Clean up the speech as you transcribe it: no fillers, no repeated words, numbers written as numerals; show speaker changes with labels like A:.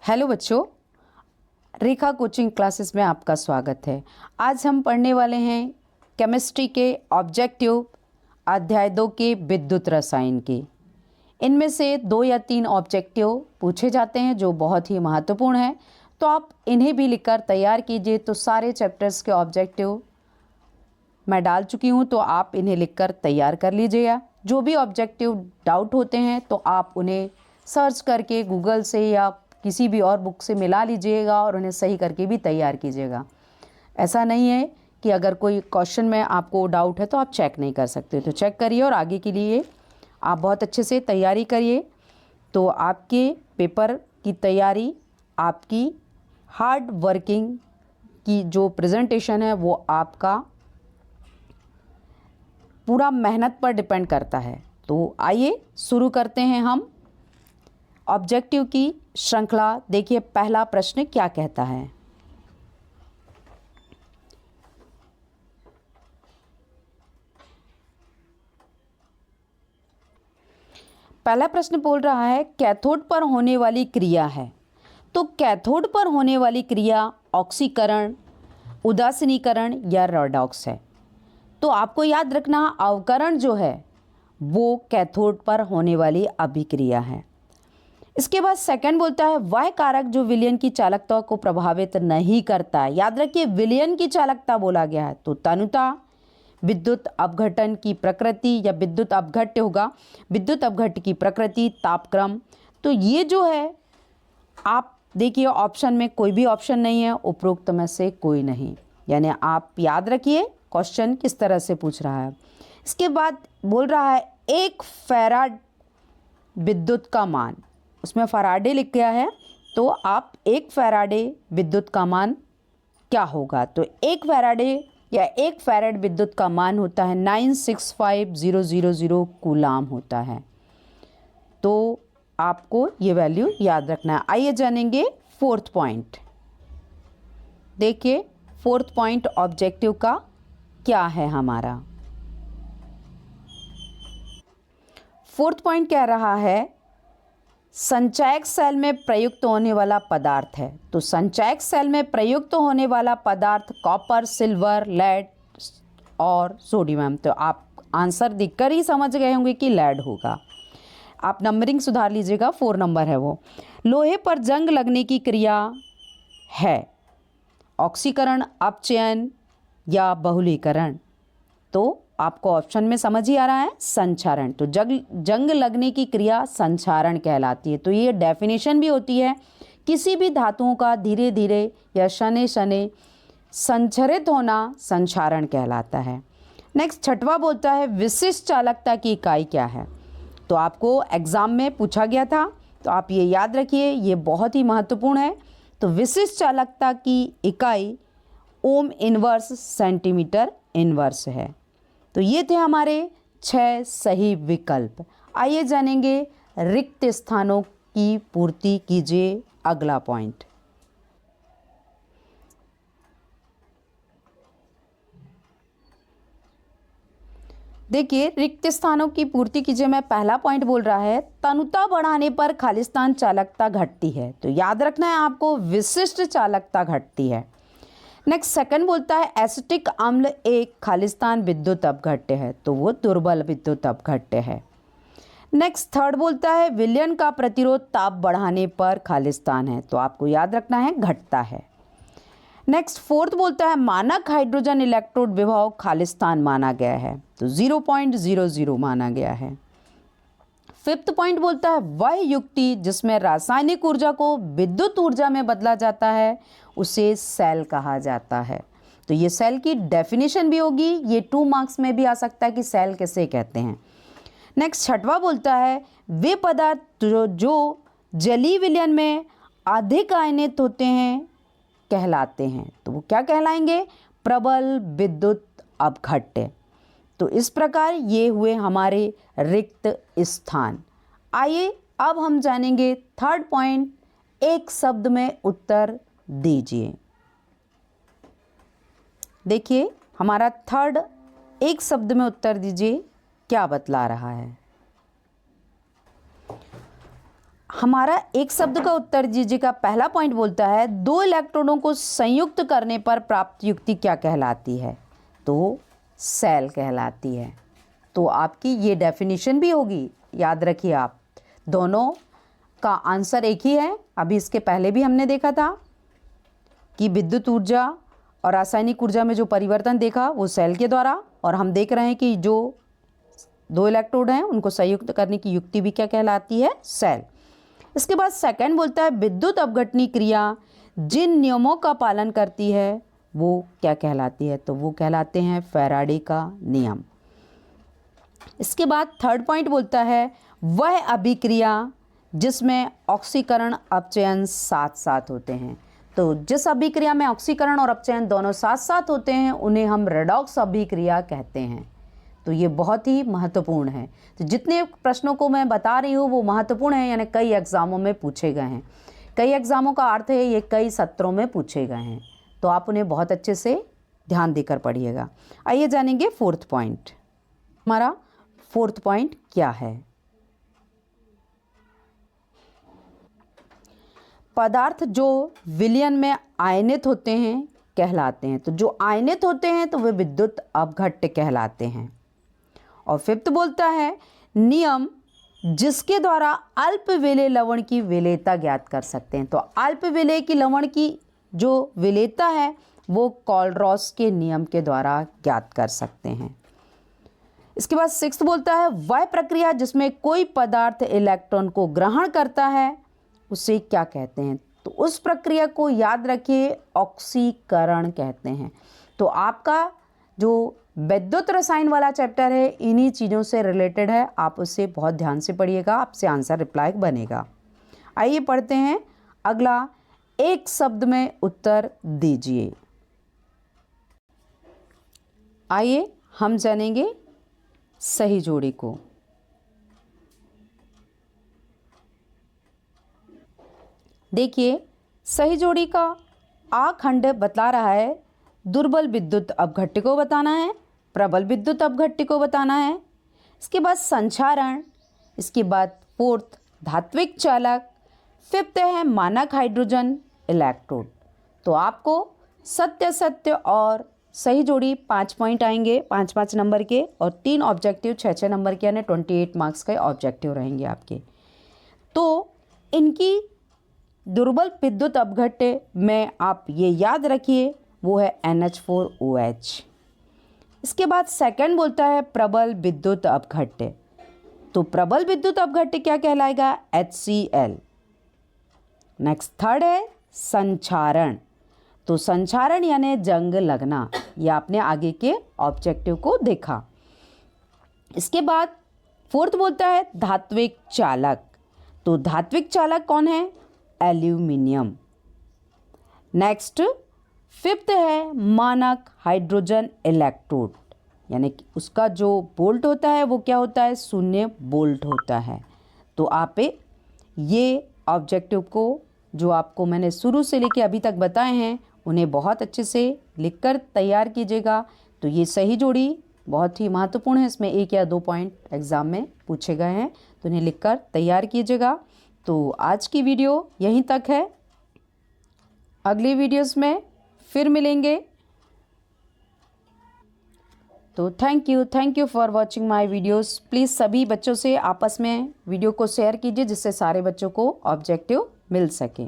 A: Hello बच्चों, रेखा coaching classes में आपका स्वागत है। आज हम पढ़ने वाले हैं केमिस्ट्री के ऑब्जेक्टिव अध्याय 2 के विद्युत रसायन के। इनमें से 2 या 3 ऑब्जेक्टिव पूछे जाते हैं जो बहुत ही महत्वपूर्ण हैं, तो आप इन्हें भी लिखकर तैयार कीजिए। तो सारे चैप्टर्स के ऑब्जेक्टिव मैं डाल चुकी हूँ, तो आप इन्हें लिखकर तैयार कर लीजिएगा। जो भी ऑब्जेक्टिव डाउट होते हैं तो आप उन्हें सर्च करके गूगल से या किसी भी और बुक से मिला लीजिएगा और उन्हें सही करके भी तैयार कीजिएगा। ऐसा नहीं है कि अगर कोई क्वेश्चन में आपको डाउट है तो आप चेक नहीं कर सकते, तो चेक करिए और आगे के लिए आप बहुत अच्छे से तैयारी करिए। तो आपके पेपर की तैयारी आपकी हार्ड वर्किंग की जो प्रेजेंटेशन है वो आपका पूरा मेहनत पर डिपेंड करता है। तो आइए शुरू करते हैं हम ऑब्जेक्टिव की श्रृंखला। देखिए पहला प्रश्न क्या कहता है। पहला प्रश्न बोल रहा है कैथोड पर होने वाली क्रिया है। तो कैथोड पर होने वाली क्रिया ऑक्सीकरण, उदासीनीकरण या रेडॉक्स है। तो आपको याद रखना अवकरण जो है वो कैथोड पर होने वाली अभिक्रिया है। इसके बाद सेकंड बोलता है वह कारक जो विलयन की चालकता को प्रभावित नहीं करता है। याद रखिए विलयन की चालकता बोला गया है, तो तनुता, विद्युत अपघटन की प्रकृति या विद्युत अपघट्य होगा, विद्युत अपघट्य की प्रकृति, तापक्रम। तो ये जो है आप देखिए ऑप्शन में कोई भी ऑप्शन नहीं है, उपरोक्त में से कोई नहीं। यानी आप याद रखिए क्वेश्चन किस तरह से पूछ रहा है। इसके बाद बोल रहा है 1 फैराड विद्युत का मान, उसमें फराडे लिख गया है, तो आप 1 फैराडे विद्युत का मान क्या होगा। तो 1 फैराडे या 1 फैराड विद्युत का मान होता है 965000 कूलाम होता है। तो आपको ये वैल्यू याद रखना है। आइए जानेंगे 4th पॉइंट। देखिए 4th पॉइंट ऑब्जेक्टिव का क्या है हमारा। 4th पॉइंट कह रहा है संचयक सेल में प्रयुक्त होने वाला पदार्थ है। तो संचयक सेल में प्रयुक्त होने वाला पदार्थ कॉपर, सिल्वर, लेड और सोडियम। तो आप आंसर देखकर ही समझ गए होंगे कि लेड होगा। आप नंबरिंग सुधार लीजिएगा, 4 नंबर है वो। लोहे पर जंग लगने की क्रिया है ऑक्सीकरण, अपचयन या बहुलीकरण। तो आपको ऑप्शन में समझ ही आ रहा है संचारण। तो जंग लगने की क्रिया संचारण कहलाती है। तो ये डेफिनेशन भी होती है किसी भी धातुओं का धीरे धीरे या शनै शनै संचरित होना संचारण कहलाता है। नेक्स्ट 6वां बोलता है विशिष्ट चालकता की इकाई क्या है। तो आपको एग्जाम में पूछा गया था, तो आप ये याद रखिए, ये बहुत ही महत्वपूर्ण है। तो विशिष्ट चालकता की इकाई ओम इनवर्स सेंटीमीटर इनवर्स है। तो ये थे हमारे 6 सही विकल्प। आइए जानेंगे रिक्त स्थानों की पूर्ति कीजिए, अगला पॉइंट। देखिए रिक्त स्थानों की पूर्ति कीजिए में पहला पॉइंट बोल रहा है तनुता बढ़ाने पर खालिस्तान चालकता घटती है। तो याद रखना है आपको विशिष्ट चालकता घटती है। नेक्स्ट सेकंड बोलता है एसिटिक अम्ल एक खालिस्तान विद्युत अपघट्य है। तो वो दुर्बल विद्युत अपघट्य है। नेक्स्ट थर्ड बोलता है विलयन का प्रतिरोध ताप बढ़ाने पर खालिस्तान है। तो आपको याद रखना है घटता है। नेक्स्ट 4th बोलता है मानक हाइड्रोजन इलेक्ट्रोड विभव खालिस्तान माना गया है। तो 0.00 माना गया है। 5th पॉइंट बोलता है वह युक्ति जिसमें रासायनिक ऊर्जा को विद्युत ऊर्जा में बदला जाता है उसे सेल कहा जाता है। तो ये सेल की डेफिनेशन भी होगी, ये 2 मार्क्स में भी आ सकता है कि सेल किसे कहते हैं। नेक्स्ट 6वां बोलता है वे पदार्थ जो जलीय विलयन में अधिक आयनित होते हैं कहलाते हैं। तो वो क्या कहलाएंगे, प्रबल विद्युत अपघट्य। तो इस प्रकार ये हुए हमारे रिक्त स्थान। आइए अब हम जानेंगे 3rd पॉइंट, एक शब्द में उत्तर दीजिए। देखिए हमारा 3rd एक शब्द में उत्तर दीजिए क्या बतला रहा है। हमारा एक शब्द का उत्तर दीजिए का पहला पॉइंट बोलता है दो इलेक्ट्रॉनों को संयुक्त करने पर प्राप्त युक्ति क्या कहलाती है? तो सेल कहलाती है। तो आपकी ये डेफिनेशन भी होगी, याद रखिए आप। दोनों का आंसर एक ही है। अभी इसके पहले भी हमने देखा था कि विद्युत ऊर्जा और रासायनिक ऊर्जा में जो परिवर्तन देखा वो सेल के द्वारा, और हम देख रहे हैं कि जो दो इलेक्ट्रोड हैं उनको संयुक्त करने की युक्ति भी क्या कहलाती है? सेल। इसके बाद सेकंड बोलता है विद्युत अपघटनी क्रिया जिन नियमों का पालन करती है वो क्या कहलाती है? तो वो कहलाते हैं फैराडे का नियम। इसके बाद थर्ड पॉइंट बोलता है वह अभिक्रिया जिसमें ऑक्सीकरण अपचयन साथ साथ होते हैं। तो जिस अभिक्रिया में ऑक्सीकरण और अपचयन दोनों साथ साथ होते हैं उन्हें हम रेडॉक्स अभिक्रिया कहते हैं। तो ये बहुत ही महत्वपूर्ण है। तो जितने प्रश्नों को मैं बता रही हूँ वो महत्वपूर्ण है, यानी कई एग्जामों में पूछे गए हैं। कई एग्जामों का अर्थ है ये कई सत्रों में पूछे गए हैं, तो आप उन्हें बहुत अच्छे से ध्यान देकर पढ़िएगा। आइए जानेंगे फोर्थ पॉइंट। हमारा फोर्थ पॉइंट क्या है? पदार्थ जो विलयन में आयनित होते हैं कहलाते हैं। तो जो आयनित होते हैं तो वे विद्युत अपघट्य कहलाते हैं। और फिफ्थ बोलता है नियम जिसके द्वारा अल्प विलेय लवण की विलेयता ज्ञात कर सकते हैं। तो अल्प विलेय की लवण की जो विलेयता है वो कॉलरॉस के नियम के द्वारा ज्ञात कर सकते हैं। इसके बाद सिक्स्थ बोलता है वह प्रक्रिया जिसमें कोई पदार्थ इलेक्ट्रॉन को ग्रहण करता है उसे क्या कहते हैं? तो उस प्रक्रिया को याद रखिए ऑक्सीकरण कहते हैं। तो आपका जो विद्युत रसायन वाला चैप्टर है इन्हीं चीज़ों से रिलेटेड है, आप उसे बहुत ध्यान से पढ़िएगा, आपसे आंसर रिप्लाई बनेगा। आइए पढ़ते हैं अगला, एक शब्द में उत्तर दीजिए। आइए हम जानेंगे सही जोड़ी को। देखिए सही जोड़ी का आ खंड बता रहा है दुर्बल विद्युत अपघट्य को बताना है, प्रबल विद्युत अपघट्य को बताना है। इसके बाद संचारण, इसके बाद फोर्थ धात्विक चालक, फिफ्थ है मानक हाइड्रोजन इलेक्ट्रोड। तो आपको सत्य सत्य और सही जोड़ी 5 पॉइंट आएंगे, 5-5 नंबर के, और 3 ऑब्जेक्टिव 6-6 नंबर के, यानी 28 मार्क्स के ऑब्जेक्टिव रहेंगे आपके। तो इनकी दुर्बल विद्युत अपघट्य में आप ये याद रखिए वो है NH4OH। इसके बाद सेकंड बोलता है प्रबल विद्युत अपघट्य। तो प्रबल विद्युत अपघट्य क्या कहलाएगा? HCl। नेक्स्ट थर्ड है संचारण। तो संचारण यानी जंग लगना, यह आपने आगे के ऑब्जेक्टिव को देखा। इसके बाद फोर्थ बोलता है धात्विक चालक। तो धात्विक चालक कौन है? एल्यूमिनियम। नेक्स्ट फिफ्थ है मानक हाइड्रोजन इलेक्ट्रोड, यानी कि उसका जो बोल्ट होता है वो क्या होता है? 0 बोल्ट होता है। तो आप ये ऑब्जेक्टिव को जो आपको मैंने शुरू से लेके अभी तक बताए हैं उन्हें बहुत अच्छे से लिखकर तैयार कीजिएगा। तो ये सही जोड़ी बहुत ही महत्वपूर्ण है, इसमें 1 या 2 पॉइंट एग्ज़ाम में पूछे गए हैं, तो उन्हें लिखकर तैयार कीजिएगा। तो आज की वीडियो यहीं तक है, अगली वीडियोस में फिर मिलेंगे। तो thank you for watching my videos. Please सभी बच्चों से आपस में वीडियो को शेयर कीजिए जिससे सारे बच्चों को ऑब्जेक्टिव मिल सके।